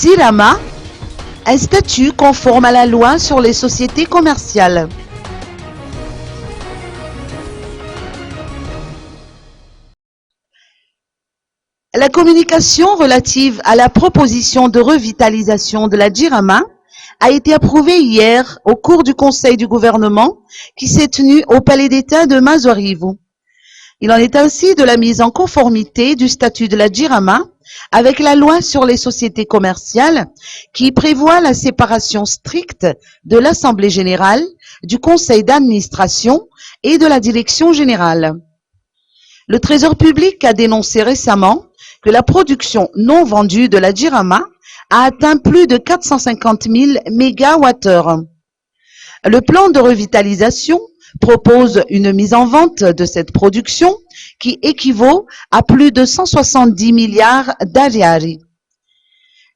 DIRAMA, un statut conforme à la loi sur les sociétés commerciales. La communication relative à la proposition de revitalisation de la DIRAMA a été approuvée hier au cours du Conseil du gouvernement qui s'est tenu au Palais d'État de Mazorivo. Il en est ainsi de la mise en conformité du statut de la DIRAMA avec la loi sur les sociétés commerciales qui prévoit la séparation stricte de l'Assemblée générale, du Conseil d'administration et de la Direction générale. Le Trésor public a dénoncé récemment que la production non vendue de la DIRAMA a atteint plus de 450 000 mégawattheures. Le plan de revitalisation propose une mise en vente de cette production qui équivaut à plus de 170 milliards d'ariari.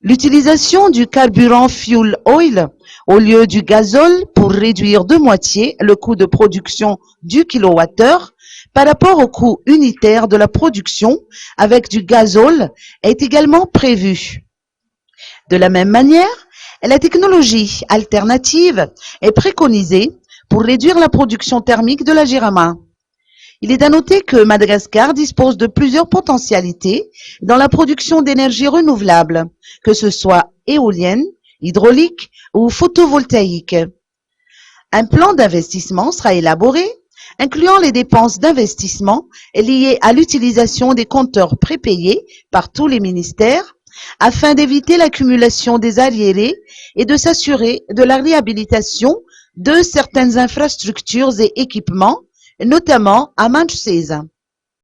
L'utilisation du carburant fuel oil au lieu du gazole pour réduire de moitié le coût de production du kilowattheure par rapport au coût unitaire de la production avec du gazole est également prévu. De la même manière, la technologie alternative est préconisée pour réduire la production thermique de la DIRAMA. Il est à noter que Madagascar dispose de plusieurs potentialités dans la production d'énergie renouvelable, que ce soit éolienne, hydraulique ou photovoltaïque. Un plan d'investissement sera élaboré, incluant les dépenses d'investissement liées à l'utilisation des compteurs prépayés par tous les ministères, afin d'éviter l'accumulation des arriérés et de s'assurer de la réhabilitation de certaines infrastructures et équipements, notamment à Manchester.